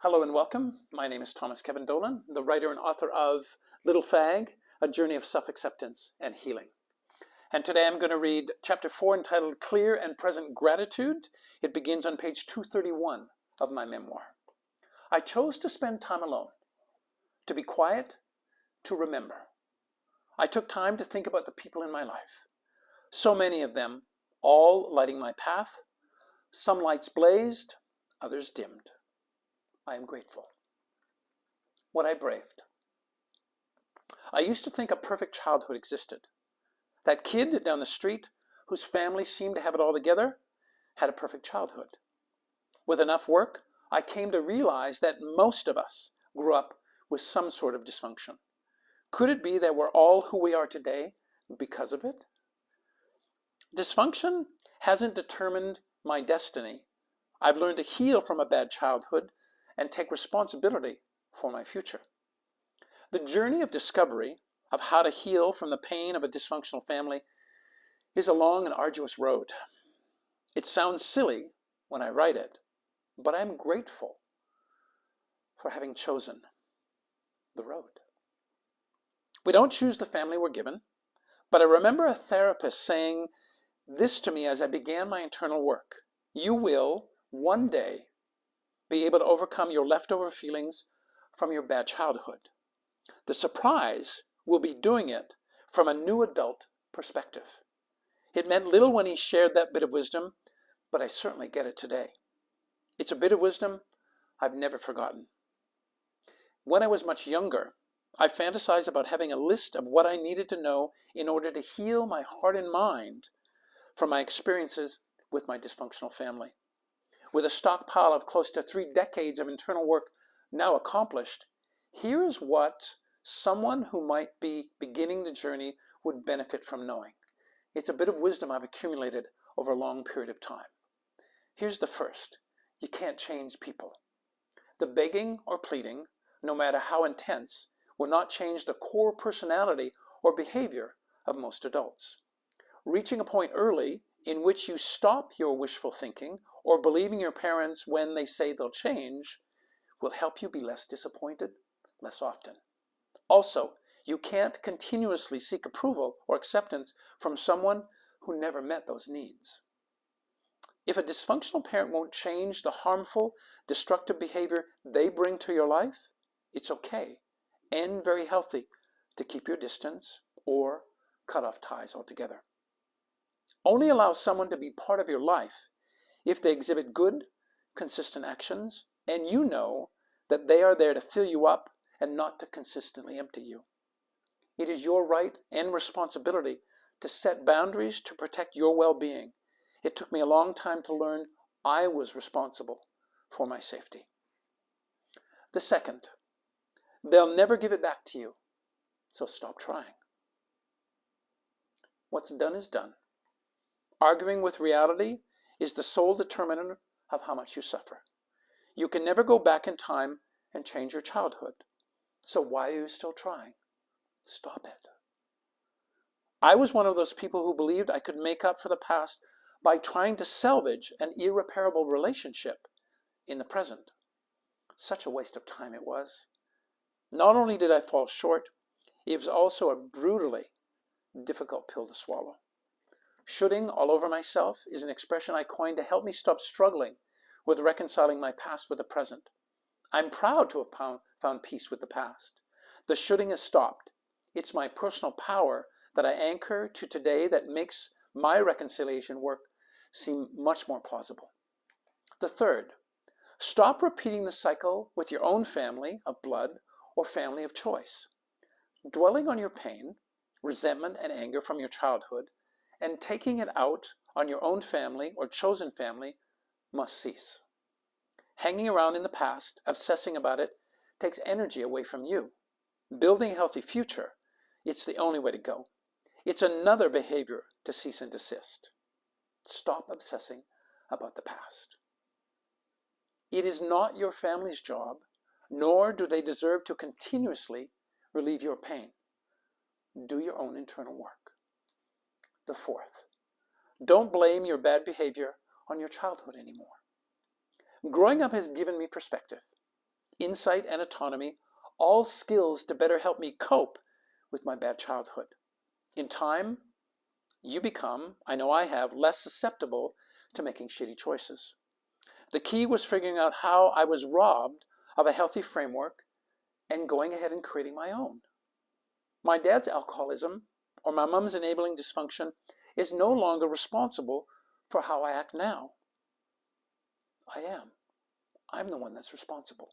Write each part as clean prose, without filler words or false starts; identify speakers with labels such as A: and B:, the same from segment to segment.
A: Hello and welcome. My name is Thomas Kevin Dolan, the writer and author of Little Fag, A Journey of Self-Acceptance and Healing. And today I'm going to read Chapter 4 entitled Clear and Present Gratitude. It begins on page 231 of my memoir. I chose to spend time alone, to be quiet, to remember. I took time to think about the people in my life. So many of them, all lighting my path. Some lights blazed, others dimmed. I am grateful. What I braved. I used to think a perfect childhood existed. That kid down the street, whose family seemed to have it all together, had a perfect childhood. With enough work, I came to realize that most of us grew up with some sort of dysfunction. Could it be that we're all who we are today because of it? Dysfunction hasn't determined my destiny. I've learned to heal from a bad childhood and take responsibility for my future. The journey of discovery of how to heal from the pain of a dysfunctional family is a long and arduous road. It sounds silly when I write it, but I'm grateful for having chosen the road. We don't choose the family we're given, but I remember a therapist saying this to me as I began my internal work. You will, one day, be able to overcome your leftover feelings from your bad childhood. The surprise will be doing it from a new adult perspective. It meant little when he shared that bit of wisdom, but I certainly get it today. It's a bit of wisdom I've never forgotten. When I was much younger, I fantasized about having a list of what I needed to know in order to heal my heart and mind from my experiences with my dysfunctional family. With a stockpile of close to 3 decades of internal work now accomplished, here is what someone who might be beginning the journey would benefit from knowing. It's a bit of wisdom I've accumulated over a long period of time. Here's the first. You can't change people. The begging or pleading, no matter how intense, will not change the core personality or behavior of most adults. Reaching a point early in which you stop your wishful thinking or believing your parents when they say they'll change will help you be less disappointed less often. Also, you can't continuously seek approval or acceptance from someone who never met those needs. If a dysfunctional parent won't change the harmful, destructive behavior they bring to your life, it's okay and very healthy to keep your distance or cut off ties altogether. Only allow someone to be part of your life if they exhibit good, consistent actions, and you know that they are there to fill you up and not to consistently empty you. It is your right and responsibility to set boundaries to protect your well-being. It took me a long time to learn I was responsible for my safety. The second, they'll never give it back to you, so stop trying. What's done is done. Arguing with reality is the sole determinant of how much you suffer. You can never go back in time and change your childhood. So why are you still trying? Stop it. I was one of those people who believed I could make up for the past by trying to salvage an irreparable relationship in the present. Such a waste of time it was. Not only did I fall short, it was also a brutally difficult pill to swallow. Shoulding all over myself is an expression I coined to help me stop struggling with reconciling my past with the present. I'm proud to have found peace with the past. The shoulding has stopped. It's my personal power that I anchor to today that makes my reconciliation work seem much more plausible. The third, stop repeating the cycle with your own family of blood or family of choice. Dwelling on your pain, resentment, and anger from your childhood and taking it out on your own family or chosen family must cease. Hanging around in the past, obsessing about it, takes energy away from you. Building a healthy future, it's the only way to go. It's another behavior to cease and desist. Stop obsessing about the past. It is not your family's job, nor do they deserve to continuously relieve your pain. Do your own internal work. The fourth, don't blame your bad behavior on your childhood anymore. Growing up has given me perspective. insight, and autonomy, all skills to better help me cope with my bad childhood. In time, you become, I know I have, less susceptible to making shitty choices. The key was figuring out how I was robbed of a healthy framework and going ahead and creating my own. My dad's alcoholism or my mom's enabling dysfunction is no longer responsible for how I act now. I am. I'm the one that's responsible.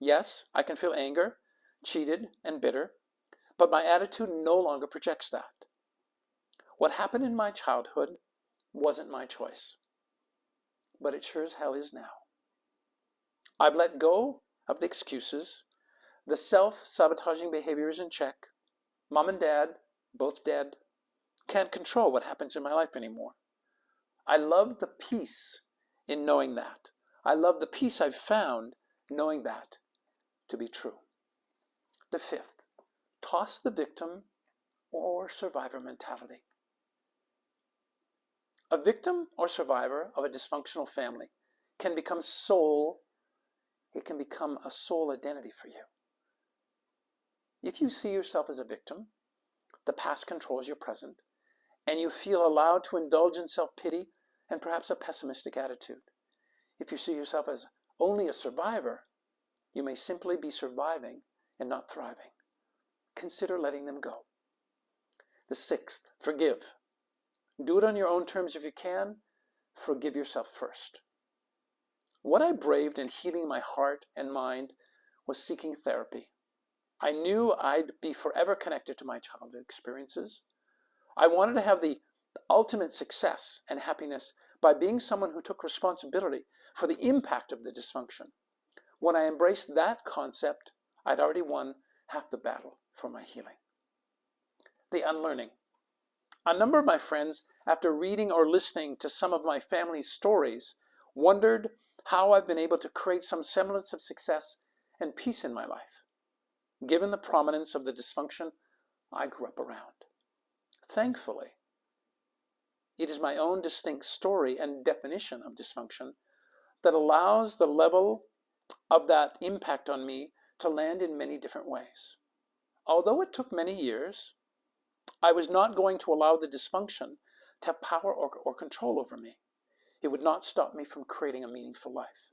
A: Yes, I can feel anger, cheated, and bitter, but my attitude no longer projects that. What happened in my childhood wasn't my choice, but it sure as hell is now. I've let go of the excuses. The self-sabotaging behavior is in check. Mom and dad, both dead, can't control what happens in my life anymore. I love the peace in knowing that. I love the peace I've found knowing that to be true. The fifth, toss the victim or survivor mentality. A victim or survivor of a dysfunctional family can become a soul identity for you. If you see yourself as a victim, the past controls your present, and you feel allowed to indulge in self-pity and perhaps a pessimistic attitude. If you see yourself as only a survivor, you may simply be surviving and not thriving. Consider letting them go. The sixth, forgive. Do it on your own terms if you can. Forgive yourself first. What I braved in healing my heart and mind was seeking therapy. I knew I'd be forever connected to my childhood experiences. I wanted to have the ultimate success and happiness by being someone who took responsibility for the impact of the dysfunction. When I embraced that concept, I'd already won half the battle for my healing. The unlearning. A number of my friends, after reading or listening to some of my family's stories, wondered how I've been able to create some semblance of success and peace in my life, given the prominence of the dysfunction I grew up around. Thankfully, it is my own distinct story and definition of dysfunction that allows the level of that impact on me to land in many different ways. Although it took many years, I was not going to allow the dysfunction to have power or control over me. It would not stop me from creating a meaningful life.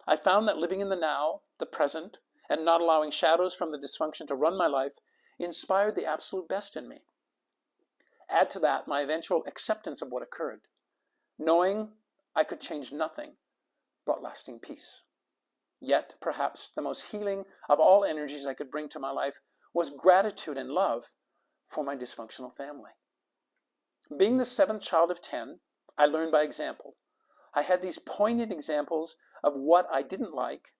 A: I found that living in the now, the present, and not allowing shadows from the dysfunction to run my life inspired the absolute best in me. Add to that my eventual acceptance of what occurred. Knowing I could change nothing brought lasting peace. Yet, perhaps the most healing of all energies I could bring to my life was gratitude and love for my dysfunctional family. Being the seventh child of 10, I learned by example. I had these poignant examples of what I didn't like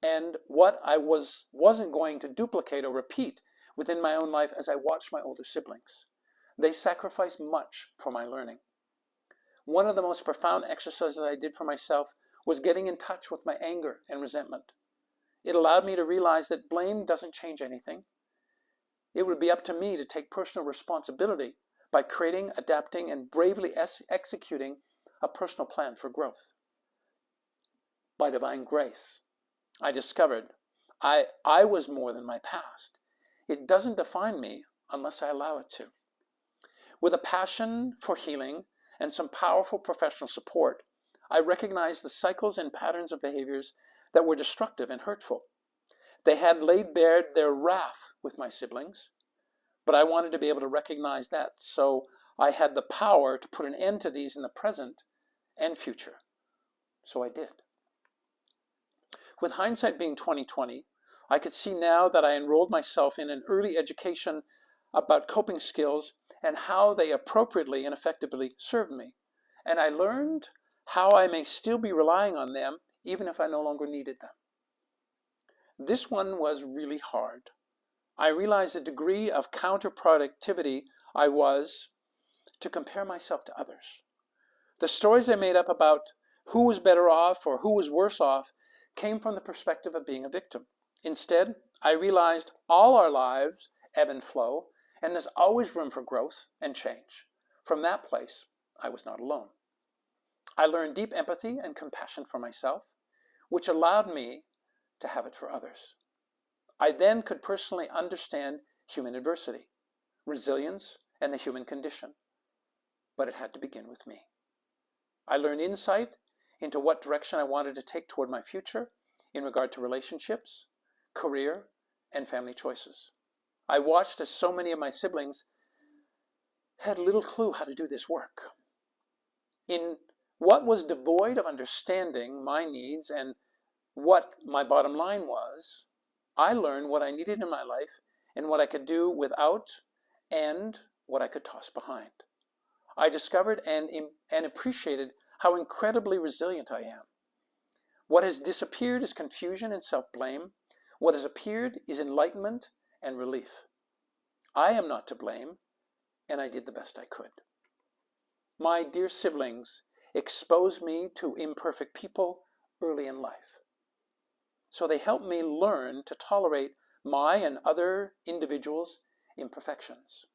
A: and what I wasn't going to duplicate or repeat within my own life as I watched my older siblings. They sacrificed much for my learning. One of the most profound exercises I did for myself was getting in touch with my anger and resentment. It allowed me to realize that blame doesn't change anything. It would be up to me to take personal responsibility by creating, adapting, and bravely executing a personal plan for growth. By divine grace, I discovered I was more than my past. It doesn't define me unless I allow it to. With a passion for healing and some powerful professional support, I recognized the cycles and patterns of behaviors that were destructive and hurtful. They had laid bare their wrath with my siblings, but I wanted to be able to recognize that, so I had the power to put an end to these in the present and future. So I did. With hindsight being 20/20, I could see now that I enrolled myself in an early education about coping skills and how they appropriately and effectively served me. And I learned how I may still be relying on them even if I no longer needed them. This one was really hard. I realized the degree of counterproductivity I was to compare myself to others. The stories I made up about who was better off or who was worse off came from the perspective of being a victim. Instead, I realized all our lives ebb and flow, and there's always room for growth and change. From that place, I was not alone. I learned deep empathy and compassion for myself, which allowed me to have it for others. I then could personally understand human adversity, resilience, and the human condition. But it had to begin with me. I learned insight into what direction I wanted to take toward my future in regard to relationships, career, and family choices. I watched as so many of my siblings had little clue how to do this work. In what was devoid of understanding my needs and what my bottom line was, I learned what I needed in my life and what I could do without and what I could toss behind. I discovered and appreciated how incredibly resilient I am. What has disappeared is confusion and self-blame. What has appeared is enlightenment and relief. I am not to blame, and I did the best I could. My dear siblings exposed me to imperfect people early in life. So they helped me learn to tolerate my and other individuals' imperfections.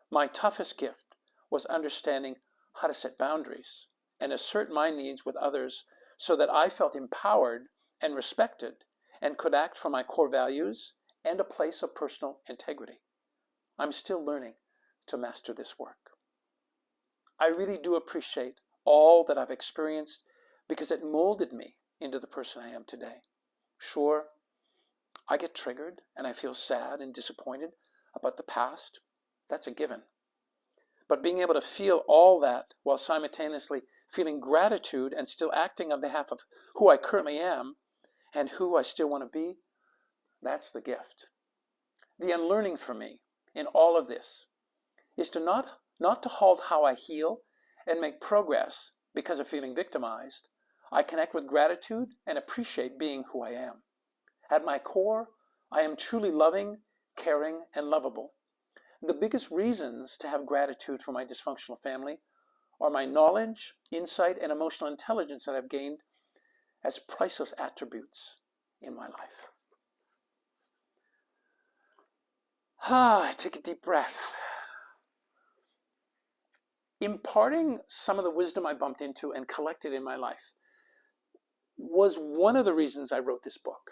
A: My toughest gift was understanding how to set boundaries and assert my needs with others so that I felt empowered and respected and could act from my core values and a place of personal integrity. I'm still learning to master this work. I really do appreciate all that I've experienced because it molded me into the person I am today. Sure, I get triggered and I feel sad and disappointed about the past. That's a given. But being able to feel all that while simultaneously feeling gratitude and still acting on behalf of who I currently am and who I still want to be, that's the gift. The unlearning for me in all of this is to not to halt how I heal and make progress because of feeling victimized. I connect with gratitude and appreciate being who I am. At my core, I am truly loving, caring, and lovable. The biggest reasons to have gratitude for my dysfunctional family are my knowledge, insight, and emotional intelligence that I've gained as priceless attributes in my life. I take a deep breath. Imparting some of the wisdom I bumped into and collected in my life was one of the reasons I wrote this book.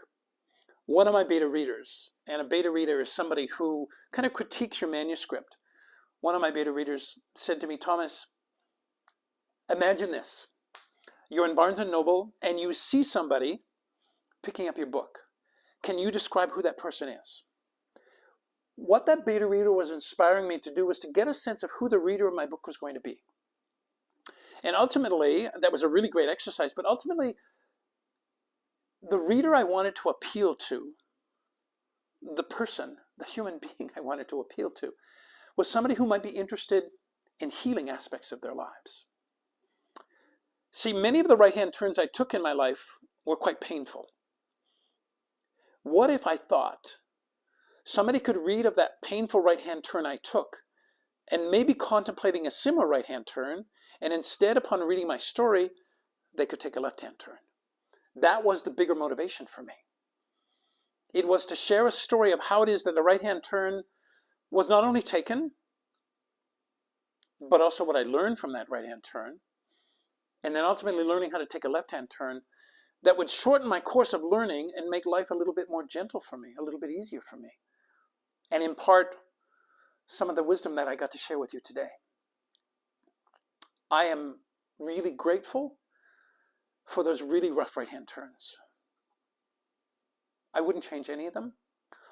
A: One of my beta readers, and a beta reader is somebody who kind of critiques your manuscript. One of my beta readers said to me, Thomas, imagine this. You're in Barnes & Noble and you see somebody picking up your book. Can you describe who that person is? What that beta reader was inspiring me to do was to get a sense of who the reader of my book was going to be. And ultimately, that was a really great exercise, but ultimately, the reader I wanted to appeal to, the person, the human being I wanted to appeal to, was somebody who might be interested in healing aspects of their lives. See, many of the right-hand turns I took in my life were quite painful. What if I thought somebody could read of that painful right-hand turn I took and maybe contemplating a similar right-hand turn, and instead upon reading my story, they could take a left-hand turn? That was the bigger motivation for me. It was to share a story of how it is that the right-hand turn was not only taken, but also what I learned from that right-hand turn, and then ultimately learning how to take a left-hand turn that would shorten my course of learning and make life a little bit more gentle for me, a little bit easier for me, and impart some of the wisdom that I got to share with you today. I am really grateful for those really rough right-hand turns. I wouldn't change any of them.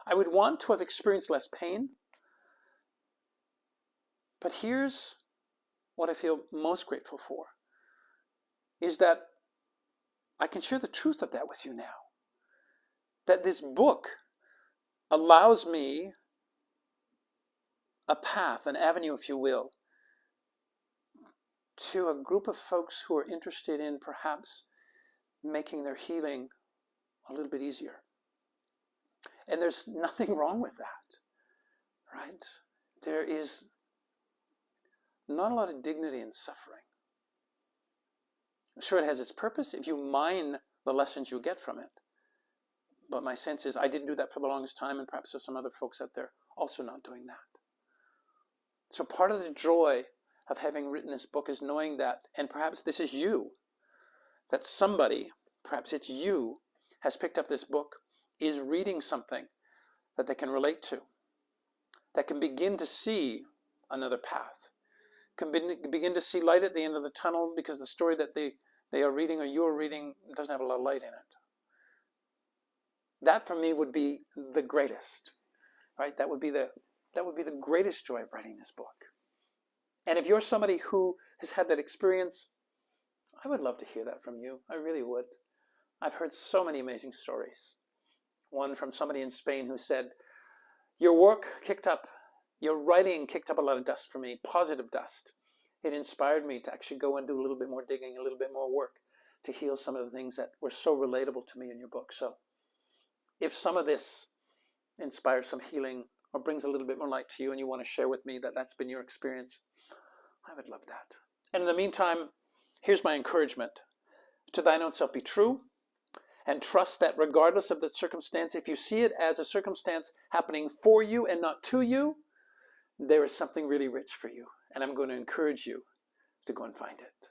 A: I would want to have experienced less pain. But here's what I feel most grateful for, is that I can share the truth of that with you now. That this book allows me a path, an avenue, if you will, to a group of folks who are interested in perhaps making their healing a little bit easier. And there's nothing wrong with that, right? There is not a lot of dignity in suffering. I'm sure it has its purpose if you mine the lessons you get from it. But my sense is I didn't do that for the longest time, and perhaps there's some other folks out there also not doing that. So part of the joy of having written this book is knowing that, and perhaps this is you, that somebody, perhaps it's you, has picked up this book is reading something that they can relate to, that can begin to see another path, can begin to see light at the end of the tunnel, because the story that they are reading or you're reading doesn't have a lot of light in it. That for me would be the greatest, right? That would be the greatest joy of writing this book. And if you're somebody who has had that experience, I would love to hear that from you. I really would. I've heard so many amazing stories. One from somebody in Spain who said, your writing kicked up a lot of dust for me, positive dust. It inspired me to actually go and do a little bit more digging, a little bit more work to heal some of the things that were so relatable to me in your book. So if some of this inspires some healing or brings a little bit more light to you and you want to share with me that that's been your experience, I would love that. And in the meantime, here's my encouragement. To thine own self be true, and trust that regardless of the circumstance, if you see it as a circumstance happening for you and not to you, there is something really rich for you. And I'm going to encourage you to go and find it.